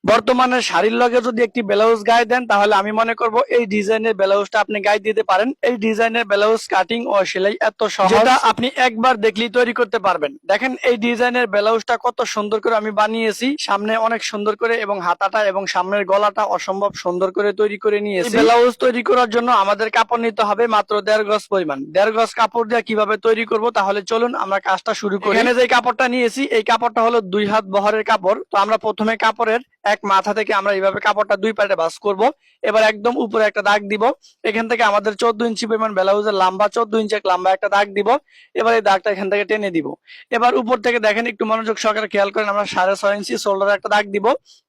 বর্তমানে শাড়ির লগে যদি একটি ব্লাউজ গায়ে দেন তাহলে আমি মনে করব এই ডিজাইনের ব্লাউজটা আপনি গায়ে দিতে পারেন। এই ডিজাইনের ব্লাউজ কাটিং ও সেলাই এত সহজ, যেটা আপনি একবার দেখলেই তৈরি করতে পারবেন। দেখেন এই ডিজাইনের ব্লাউজটা কত সুন্দর করে আমি বানিয়েছি, সামনে অনেক সুন্দর করে এবং হাতাটা এবং সামনের গলাটা অসম্ভব সুন্দর করে তৈরি করে নিয়েছি। ব্লাউজ তৈরি করার জন্য আমাদের কাপড় নিতে হবে মাত্র 1.5 গজ পরিমাণ। 1.5 গজ কাপড় দিয়ে কিভাবে তৈরি করব তাহলে চলুন আমরা কাজটা শুরু করি। এখানে যে কাপড়টা নিয়েছি এই কাপড়টা হলো 2 হাত বহরের কাপড়। তো আমরা প্রথমে কাপড়ের এক মাথা থেকে আমরা এইভাবে কাপড়টা 2 পার্টে ভাঁজ করব। এবার একদম উপরে একটা দাগ দিব। এখান থেকে আমাদের 14 ইঞ্চি পরিমাণ ব্লাউজের লম্বা, 14 ইঞ্চি এক লম্বা একটা দাগ দিব। এবার এই দাগটা এখান থেকে টেনে দিব। এবার উপর থেকে দেখেন, একটু মনোযোগ সহকারে খেয়াল করেন, আমরা 6.5 ইঞ্চি শোল্ডারে একটা দাগ দিব।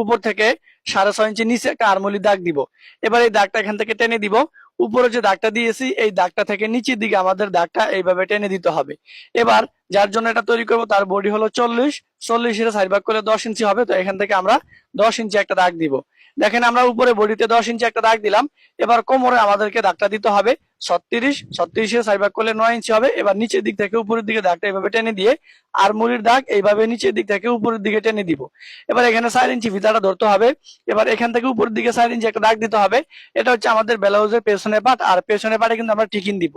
উপর থেকে 6.5 ইঞ্চি নিচে একটা আরমুলি দাগ দিব। এবার এই দাগটা এখান থেকে টেনে দিব। উপরে যে দাগটা দিয়েছি এই দাগটা থেকে নিচের দিকে আমাদের দাগটা এইভাবে টেনে দিতে হবে। এবার যার জন্য এটা তৈরি করব তার বডি হলো 40, 40 এর 4 ভাগ করলে 10 ইঞ্চি হবে। তো এখান থেকে আমরা 10 ইঞ্চি একটা দাগ দিব। দেখেন আমরা উপরে বডিতে 10 ইঞ্চি একটা দাগ দিলাম। এবার কোমরে আমাদেরকে দাগটা দিতে হবে 36, 36 এর 4 ভাগ করলে 9 ইঞ্চি হবে। এবার নিচের দিক থেকে উপরের দিকে দাগটা এইভাবে টেনে দিয়ে আর মুড়ির দাগ এইভাবে নিচের দিক থেকে উপরের দিকে টেনে দিব। এবার এখানে 4 ইঞ্চি ফিতাটা ধরতে হবে। এবার এখান থেকে উপরের দিকে 4 ইঞ্চি একটা দাগ দিতে হবে। এটা হচ্ছে আমাদের ব্লাউজের পেছনের পাট, আর পেছনের পাটে কিন্তু আমরা টিকিন দিব।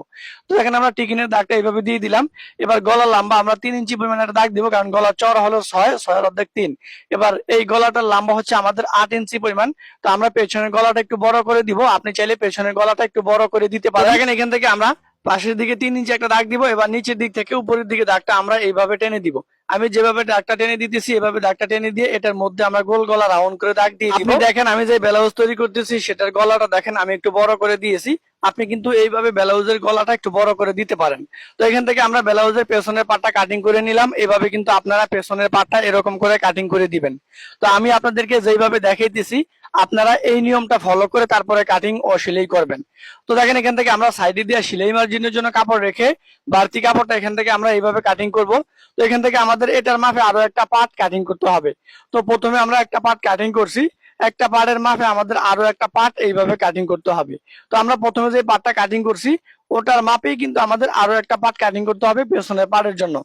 তো এখানে আমরা টিকিনের দাগটা এইভাবে দিয়ে দিলাম। এবার গলা লম্বা আমরা 3 ইঞ্চি পরিমাণ একটা দাগ দিব, কারণ গলার চওড়া হলো 6, 6 এর অর্ধেক 3। এবার এই গলাটার লম্বা হচ্ছে আমাদের 8 ইঞ্চি পরিমাণ। তো আমরা পেছনের গলাটা একটু বড় করে দিব। আপনি চাইলে পেছনের গলাটা একটু বড় করে দিতে পারেন। দেখেন এখান থেকে আমরা পাশের দিকে 3 ইঞ্চি একটা দাগ দিব। এবার নিচের দিক থেকে উপরের দিকে দাগটা আমরা এইভাবে টেনে দিব। আমি যেভাবে দাগটা টেনে দিতেছি এভাবে দাগটা টেনে দিয়ে এটার মধ্যে আমরা গোল গলা রাউন্ড করে দাগ দিয়ে দিব। দেখেন আমি যে ব্লাউজ তৈরি করতেছি সেটার গলাটা দেখেন আমি একটু বড় করে দিয়েছি। আপনি কিন্তু এইভাবে ব্লাউজের গলাটা একটু বড় করে দিতে পারেন। তো এখান থেকে আমরা ব্লাউজের পেছনের পাটটা কাটিং করে নিলাম। এভাবে কিন্তু আপনারা পেছনের পাটটা এরকম করে কাটিং করে দিবেন। তো আমি আপনাদেরকে যেইভাবে দেখাইতেছি আপনারা এই নিয়মটা ফলো করে তারপরে কাটিং ও সেলাই করবেন। তো দেখেন এখান থেকে আমরা সাইডে দিয়ে সেলাই মার্জিনের জন্য কাপড় রেখে বাড়তি কাপড়টা এখান থেকে আমরা এইভাবে কাটিং করব। তো এখান থেকে আমাদের এটার মাপে আরো একটা পার্ট কাটিং করতে হবে। তো প্রথমে আমরা একটা পার্ট কাটিং করছি, একটা পার্টের মাপে আমাদের আরো একটা পার্ট এইভাবে কাটিং করতে হবে। তো আমরা প্রথমে যে পার্টটা কাটিং করছি ওটার মাপেই কিন্তু আমাদের আরো একটা পার্ট কাটিং করতে হবে পেছনের পার্টের জন্য,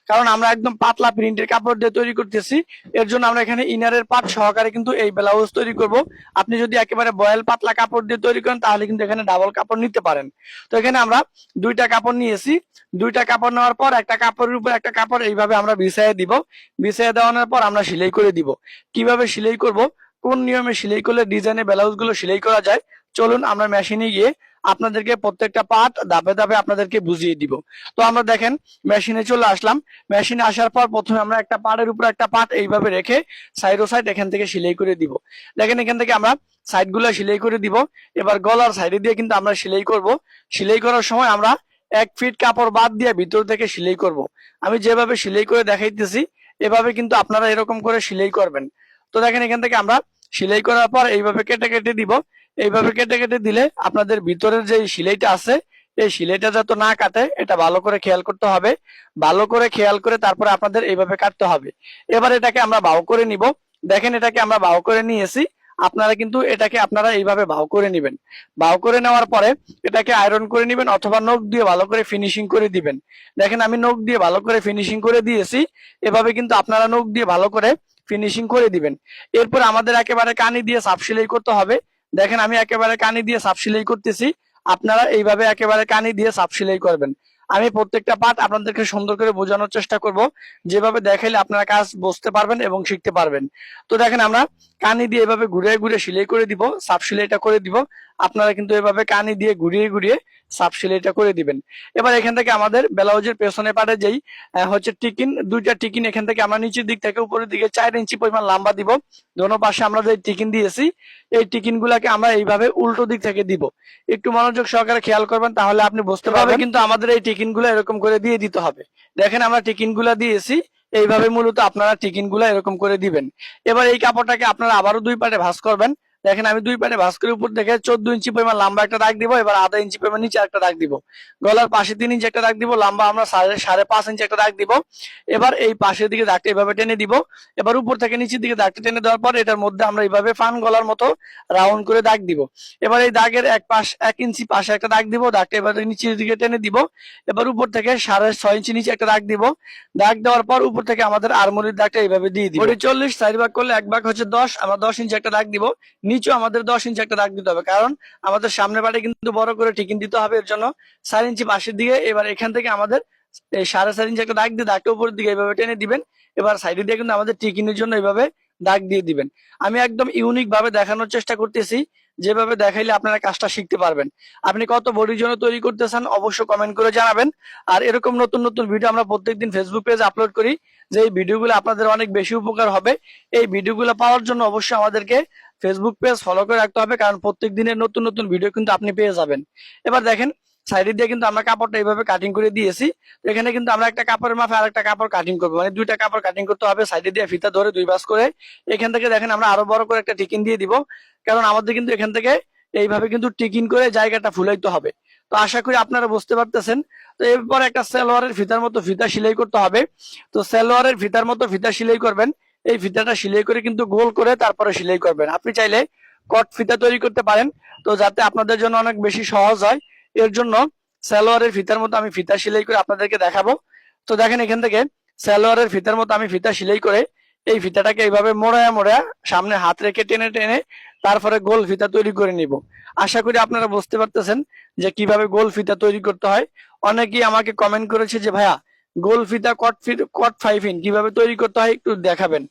কারণ আমরা একদম পাতলা প্রিন্টের কাপড় দিয়ে তৈরি করতেছি। এর জন্য আমরা এখানে ইনারের পার্ট সহকারে কিন্তু এই ব্লাউজ তৈরি করব। আপনি যদি একেবারে বয়েল পাতলা কাপড় দিয়ে তৈরি করেন তাহলে কিন্তু এখানে ডাবল কাপড় নিতে পারেন। তো এখানে আমরা 2টা কাপড় নিয়েছি। 2টা কাপড় নেওয়ার পর একটা কাপড়ের উপর একটা কাপড় এইভাবে আমরা বিছাইয়ে দিব। বিছাইয়ে দেওয়ানোর পর আমরা সেলাই করে দিব। কিভাবে সেলাই করব, কোন নিয়মে সেলাই করলে ডিজাইনের ব্লাউজ গুলো সেলাই করা যায়, চলুন আমরা মেশিনে গিয়ে আপনাদেরকে প্রত্যেকটা পার্ট ধাপে ধাপে আপনাদেরকে বুঝিয়ে দিব। তো আমরা দেখেন মেশিনে চলে আসলাম। মেশিনে আসার পর প্রথমে আমরা একটা পার্টের উপর একটা পার্ট এইভাবে রেখে সাইড ও সাইড এখান থেকে সেলাই করে দিব। দেখেন এখান থেকে আমরা সাইড গুলো সেলাই করে দিব। এবার গলার সাইডে দিয়ে কিন্তু আমরা সেলাই করব। সেলাই করার সময় আমরা 1 ফিট কাপড় বাদ দিয়ে ভিতর থেকে সেলাই করব। আমি যেভাবে সেলাই করে দেখাইতেছি এভাবে কিন্তু আপনারা এরকম করে সেলাই করবেন। তো দেখেন এখান থেকে আমরা সেলাই করার পর এইভাবে কেটে কেটে দিব। এইভাবে কেটে কেটে দিলে আপনাদের ভিতরের যে সেলাইটা আছে এই সেলাইটা যাতে না কাটে এটা ভালো করে খেয়াল করতে হবে। ভালো করে খেয়াল করে তারপরে আপনাদের এইভাবে কাটতে হবে। এবার এটাকে আমরা বাউ করে নিব। দেখেন এটাকে আমরা বাউ করে নিয়েছি। আপনারা কিন্তু এটাকে আপনারা এইভাবে বাউ করে নেবেন। বাউ করে নেওয়ার পরে এটাকে আয়রন করে নেবেন অথবা নখ দিয়ে ভালো করে ফিনিশিং করে দিবেন। দেখেন আমি নখ দিয়ে ভালো করে ফিনিশিং করে দিয়েছি। এভাবে কিন্তু আপনারা নখ দিয়ে ভালো করে ফিনিশিং করে দিবেন। এরপর আমাদের একেবারে কানি দিয়ে সাপ সেলাই করতে হবে। দেখেন আমি একেবারে কানি দিয়ে সাপ সেলাই করতেছি। আপনারা এইভাবে একেবারে কানি দিয়ে সাপ সেলাই করবেন। আমি প্রত্যেকটা পার্ট আপনাদেরকে সুন্দর করে বোঝানোর চেষ্টা করব, যেভাবে দেখাইলে আপনারা কাজ বুঝতে পারবেন এবং শিখতে পারবেন। তো দেখেন আমরা কানি দিয়ে এভাবে ঘুরিয়ে ঘুরিয়ে সেলাই করে দিব, সাপ সেলাইটা করে দিব। আপনারা কিন্তু এভাবে কানি দিয়ে ঘুরিয়ে ঘুরিয়ে সাপ সেলাইটা করে দিবেন। এবার এখান থেকে আমাদের ব্লাউজের পেছনে পাটে যেই হচ্ছে টিকিন, 2টা টিকিন এখান থেকে আমরা নিচের দিক থেকে উপরের দিকে 4 ইঞ্চি পরিমাণ লম্বা দিব। দোনো পাশে আমরা যে টিকিন দিয়েছি এই টিকিন গুলাকে আমরা এইভাবে উল্টো দিক থেকে দিব। একটু মনোযোগ সহকারে খেয়াল করবেন তাহলে আপনি বুঝতে পারবেন। কিন্তু আমাদের এই টিকিন গুলা এরকম করে দিয়ে দিতে হবে। দেখেন আমরা টিকিন গুলা দিয়েছি। এইভাবে মূলত আপনারা টিকিন গুলা এরকম করে দিবেন। এবার এই কাপড়টাকে আপনারা আবারও 2 পার্টে ভাঁজ করবেন। দেখেন আমি দুই পাটে ভাঁজ করে উপর থেকে 14 ইঞ্চি পরিমাণ লম্বা একটা দাগ দিব, এবার আধা ইঞ্চি পরিমাণ নিচে একটা দাগ দিব, গলার পাশে 3 ইঞ্চি একটা দাগ দিব, লম্বা আমরা 5.5 ইঞ্চি একটা দাগ দিব। এবার এই পাশের দিকে দাগটা এভাবে টেনে দিব, এবার উপর থেকে নিচের দিকে দাগটা টেনে দেওয়ার পর এটার মধ্যে আমরা এইভাবে ফান গলার মতো রাউন্ড করে দাগ দিব। এবার এই দাগের 1 ইঞ্চি পাশে একটা দাগ দিব, দাগটা এবার নিচের দিকে টেনে দিব, এবার উপর থেকে 6.5 ইঞ্চি নিচে একটা দাগ দিব। দাগ দেওয়ার পর উপর থেকে আমাদের আরমোলির দাগটা এইভাবে দিয়ে দিব। 40 4 ভাগ করলে 1 ভাগ হচ্ছে 10, আমরা 10 ইঞ্চি একটা দাগ দিব। নিচেও আমাদের 10 ইঞ্চি একটা দাগ দিতে হবে, কারণ আমাদের সামনের পাটে কিন্তু বড় করে টিকিন দিতে হবে, এর জন্য 4 ইঞ্চি পাশের দিকে। এবার এখান থেকে আমাদের এই 4.5 ইঞ্চি একটা দাগ দিয়ে দাগটা উপরের দিকে এইভাবে টেনে দিবেন। এবার সাইডে দিয়ে কিন্তু আমাদের টিকিনের জন্য এইভাবে দাগ দিয়ে দিবেন। আমি একদম ইউনিক ভাবে দেখানোর চেষ্টা করতেছি, যেভাবে দেখাইলে আপনারা কাজটা শিখতে পারবেন। আপনি কত বডির জন্য তৈরি করতেছেন অবশ্যই কমেন্ট করে জানাবেন। আর এরকম নতুন নতুন ভিডিও আমরা প্রত্যেকদিন ফেসবুক পেজে আপলোড করি, যে এই ভিডিওগুলো আপনাদের অনেক বেশি উপকার হবে। এই ভিডিওগুলো পাওয়ার জন্য অবশ্যই আমাদেরকে ফেসবুক পেজ ফলো করে রাখতে হবে, কারণ প্রত্যেক দিনের নতুন নতুন ভিডিও কিন্তু আপনি পেয়ে যাবেন। এবার দেখেন সাইডে দিয়ে কিন্তু আমরা কাপড়টা এইভাবে কাটিং করে দিয়েছি। তো এখানে কিন্তু আমরা একটা কাপড়ের মাপে আর একটা কাপড় কাটিং করবো, মানে দুইটা কাপড় কাটিং করতে হবে। সাইডে দিয়ে ফিতা ধরে 2 ভাঁজ করে এখান থেকে দেখেন আমরা আরো বড় করে একটা টিকিন দিয়ে দিব, কারণ আমাদের কিন্তু এখান থেকে এইভাবে কিন্তু টিকিন করে জায়গাটা ফুলাইতে হবে। তো আশা করি আপনারা বুঝতে পারতেছেন। তো এরপর একটা সালোয়ারের ফিতার মতো ফিতা সেলাই করতে হবে। তো সালোয়ারের ফিতার মতো ফিতা সেলাই করবেন, এই ফিতাটা সেলাই করে কিন্তু গোল করে তারপরে সেলাই করবেন। আপনি চাইলে কট ফিতা তৈরি করতে পারেন, তো যাতে আপনাদের জন্য অনেক বেশি সহজ হয়, এর জন্য সালোয়ারের ফিতার মতো আমি ফিতা সেলাই করে আপনাদেরকে দেখাবো। তো দেখেন এখান থেকে সালোয়ারের ফিতার মতো আমি ফিতা সেলাই করে এই ফিতাটাকে এইভাবে মোড়ায়া মোড়ায়া সামনে হাত রেখে টেনে টেনে তারপরে গোল ফিতা তৈরি করে নিব। আশা করি আপনারা বুঝতে পারতেছেন যে কিভাবে গোল ফিতা তৈরি করতে হয়। অনেকেই আমাকে কমেন্ট করেছে যে ভাইয়া গোল ফিতা কট 5 ইন কিভাবে তৈরি করতে হয় একটু দেখাবেন।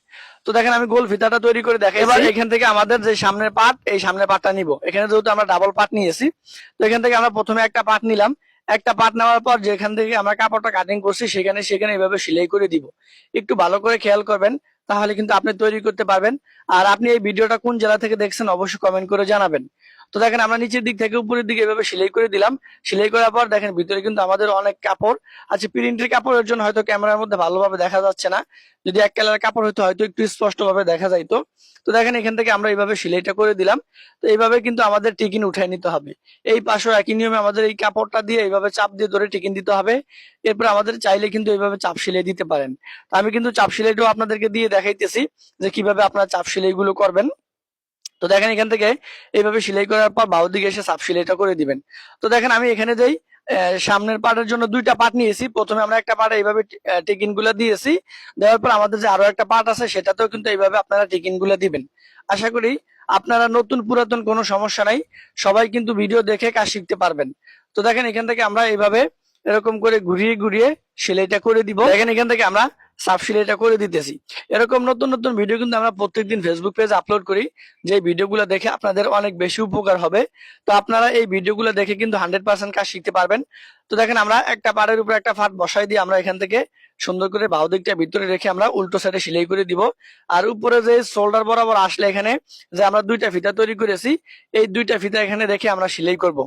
তো দেখেন আমি গোল ফিতাটা তৈরি করে দেখাই। এবার এখান থেকে আমাদের যে সামনের পার্ট, এই সামনের পার্টটা নিব। এখানে যেহেতু আমরা ডাবল পার্ট নিয়েছি, তো এখান থেকে আমরা প্রথমে একটা পার্ট নিলাম। একটা পার্ট নেওয়ার পর যেখান থেকে আমরা কাপড়টা কাটিং করছি সেখানে সেখানে এইভাবে সেলাই করে দিব। একটু ভালো করে খেয়াল করবেন, তাহলে কিন্তু আপনি তৈরি করতে পারবেন। আর আপনি এই ভিডিওটা কোন জেলা থেকে দেখছেন অবশ্যই কমেন্ট করে জানাবেন। তো দেখেন আমরা নিচের দিক থেকে উপরের দিকে এভাবে সেলাই করে দিলাম। সেলাই করার পর দেখেন ভিতরে কিন্তু আমাদের অনেক কাপড় আছে। প্রিন্টের কাপড়ের জন্য হয়তো ক্যামেরার মধ্যে ভালোভাবে দেখা যাচ্ছে না, যদি এক কালার কাপড় হয়তো হয়তো একটু স্পষ্ট ভাবে দেখা যাইতো। তো দেখেন এখান থেকে আমরা এইভাবে সেলাইটা করে দিলাম। তো এইভাবে কিন্তু আমাদের টিকিন উঠাই নিতে হবে। এই পাশেও একই নিয়মে আমাদের এই কাপড়টা দিয়ে এইভাবে চাপ দিয়ে ধরে টিকিন দিতে হবে। এরপর আমাদের চাইলে কিন্তু এইভাবে চাপ সেলাই দিতে পারেন। তো আমি কিন্তু চাপ সেলাইটাও আপনাদেরকে দিয়ে দেখাইতেছি যে কিভাবে আপনারা চাপ সেলাই গুলো করবেন। তো দেখেন এখান থেকে এইভাবে সেলাই করার পর বাউ দিকে এসে চাপ সেলাইটা করে দিবেন। তো দেখেন আমি এখানে যেই সামনের পার্টের জন্য দুইটা পার্ট নিয়েছি। প্রথমে আমরা একটা পার্ট এইভাবে টিকিন গুলা দিয়েছি, দেওয়ার পর আমাদের যে আরো একটা পার্ট আছে সেটাতেও কিন্তু এইভাবে আপনারা টিকিন গুলা দিবেন। আশা করি আপনারা নতুন পুরাতন কোনো সমস্যা নাই, সবাই কিন্তু ভিডিও দেখে কাজ শিখতে পারবেন। তো দেখেন এখান থেকে আমরা এইভাবে এরকম করে ঘুরিয়ে ঘুরিয়ে সেলাইটা করে দিব। দেখেন এখান থেকে আমরা সাব সেলাইটা করে দিতেছি। এরকম নতুন নতুন ভিডিও কিন্তু আমরা প্রত্যেকদিন ফেসবুক পেজে আপলোড করি, যে ভিডিওগুলো দেখে আপনাদের অনেক বেশি উপকার হবে। তো আপনারা এই ভিডিওগুলো দেখে কিন্তু 100% কাজ শিখতে পারবেন। তো দেখেন আমরা একটা পাড়ের উপর একটা ফাট বসাই দিয়ে আমরা এখান থেকে সুন্দর করে বাহু দিকটা ভিতরে রেখে আমরা উল্টো সাইডে সেলাই করে দিব। আর উপরে যে শোল্ডার বরাবর আসলে এখানে যে আমরা দুইটা ফিতা তৈরি করেছি, এই দুইটা ফিতা এখানে রেখে আমরা সেলাই করব।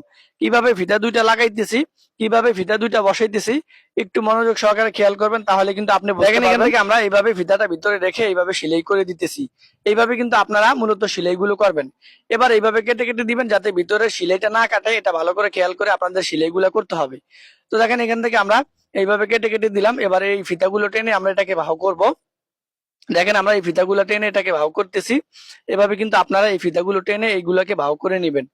কিভাবে ফিতা দুইটা লাগাইতেছি, কিভাবে ফিতা দুইটা বসাইতেছি একটু মনোযোগ সহকারে খেয়াল করবেন, তাহলে কিন্তু আপনি দেখেন এখান থেকে আমরা এইভাবে ফিতাটা ভিতরে রেখে এইভাবে সেলাই করে দিতেছি। এইভাবে কিন্তু আপনারা মূলত সেলাই গুলো করবেন। এবার এইভাবে কেটে কেটে দিবেন যাতে ভিতরে সেলাইটা না কাটে, এটা ভালো করে খেয়াল করে আপনাদের সেলাই গুলা করতে হবে। তো দেখেন এখান থেকে আমরা এইভাবে কেটে কেটে দিলাম। এবার এই ফিতাগুলো টেনে আমরা এটাকে বাহু করব। দেখেন আমরা এই ফিতাগুলো টেনে এটাকে বাহু করতেছি। এভাবে কিন্তু আপনারা এই ফিতাগুলো টেনে এইগুলাকে বাহু করে নেবেন।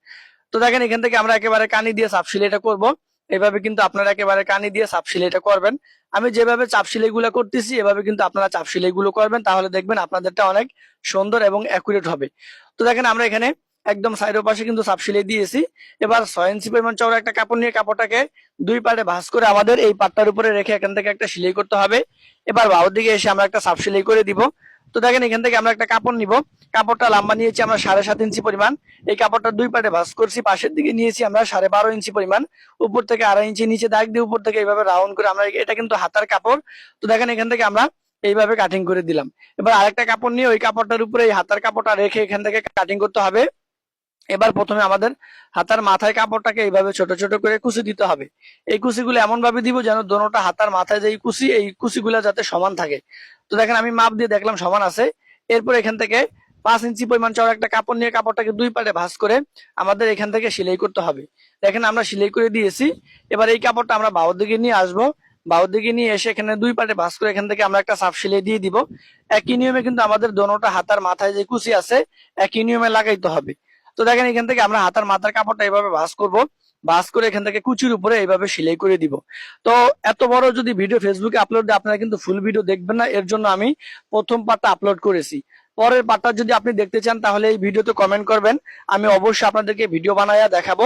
তো দেখেন এখান থেকে আমরা একেবারে কানি দিয়ে চাপ সেলাইটা করব। এভাবে কিন্তু আপনারা একেবারে কানি দিয়ে চাপ সেলাইটা করবেন। আমি যেভাবে চাপ সেলাই গুলো করতেছি এভাবে কিন্তু আপনারা চাপ সেলাই গুলো করবেন, তাহলে দেখবেন আপনাদেরটা অনেক সুন্দর এবং অ্যাকুরেট হবে। তো দেখেন আমরা এখানে একদম সাইডের পাশে কিন্তু চাপ সেলাই দিয়েছি। এবার 6 ইঞ্চি পরিমাণ চওড়া একটা কাপড় নিয়ে কাপড়টাকে দুই পাটে ভাঁজ করে আমাদের এই পাটটার উপরে রেখে এখান থেকে একটা সেলাই করতে হবে। এবার বাহুর দিকে এসে আমরা একটা চাপ সেলাই করে দিব। তো দেখেন এখান থেকে আমরা একটা কাপড় নিব। কাপড়টা লম্বা নিয়েছি আমরা 7.5 ইঞ্চি পরিমাণ। এই কাপড়টা দুই পাটে ভাঁজ করছি, পাশের দিকে নিয়েছি আমরা 12.5 ইঞ্চি পরিমাণ। উপর থেকে 2.5 ইঞ্চি নিচে দাগ দিয়ে উপর থেকে এইভাবে রাউন্ড করে আমরা, এটা কিন্তু হাতার কাপড়। তো দেখেন এখান থেকে আমরা এইভাবে কাটিং করে দিলাম। এবার আরেকটা কাপড় নিয়ে ওই কাপড়টার উপরে এই হাতার কাপড়টা রেখে এখান থেকে কাটিং করতে হবে। এবার প্রথমে আমাদের হাতার মাথায় কাপড়টাকে এইভাবে ছোট ছোট করে কুচি দিতে হবে। এই কুচিগুলো এমন ভাবে দিব যেন দোনোটা হাতার মাথায় যে কুচি, এই কুচিগুলা যাতে সমান থাকে। তো দেখেন আমি মাপ দিয়ে দেখলাম সমান আছে। এরপর এখান থেকে 5 ইঞ্চি পরিমাণ চওড়া একটা কাপড় নিয়ে কাপড়টাকে দুই পাটে ভাঁজ করে আমাদের এখান থেকে সেলাই করতে হবে। দেখেন আমরা সেলাই করে দিয়েছি। এবার এই কাপড়টা আমরা বাহুর দিকে নিয়ে আসবো। বাহুর দিকে নিয়ে এসে এখানে দুই পাটে ভাঁজ করে এখান থেকে আমরা একটা সাফ সেলাই দিয়ে দিব। একই নিয়মে কিন্তু আমাদের দোনোটা হাতার মাথায় যে কুচি আছে একই নিয়মে লাগাইতে হবে। তো দেখেন এখান থেকে আমরা হাতার মাথার কাপড়টা এইভাবে ভাঁজ করব। ভাঁজ করে এখান থেকে কুচির উপরে এইভাবে সেলাই করে দিব। তো এত বড় যদি ভিডিও ফেসবুকে আপলোড দেয় আপনারা কিন্তু ফুল ভিডিও দেখবেন না, এর জন্য আমি প্রথম পার্টটা আপলোড করেছি। পরের পার্টটা যদি আপনি দেখতে চান তাহলে এই ভিডিওতে কমেন্ট করবেন, আমি অবশ্যই আপনাদেরকে ভিডিও বানাইয়া দেখাবো।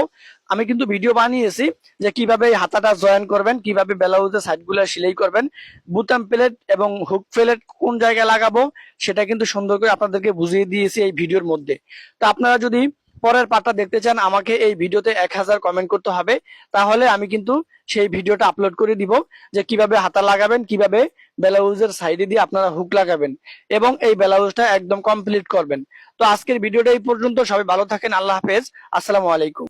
আমি কিন্তু ভিডিও বানিয়েছি যে কিভাবে এই হাতাটা জয়েন করবেন, কিভাবে ব্লাউজের সাইডগুলো সেলাই করবেন, বুতাম প্লেট এবং হুক প্লেট কোন জায়গায় লাগাবো সেটা কিন্তু সুন্দর করে আপনাদেরকে বুঝিয়ে দিয়েছি এই ভিডিওর মধ্যে। তো আপনারা যদি পরের পার্টটা দেখতে চান আমাকে এই ভিডিওতে 1000 কমেন্ট করতে হবে, তাহলে আমি কিন্তু সেই ভিডিওটা আপলোড করে দিব যে কিভাবে হাতা লাগাবেন, কিভাবে ব্লাউজের সাইডে দিয়ে আপনারা হুক লাগাবেন এবং এই ব্লাউজটা একদম কমপ্লিট করবেন। তো আজকের ভিডিওটা এই পর্যন্ত, সবাই ভালো থাকেন, আল্লাহ হাফেজ, আসসালামু আলাইকুম।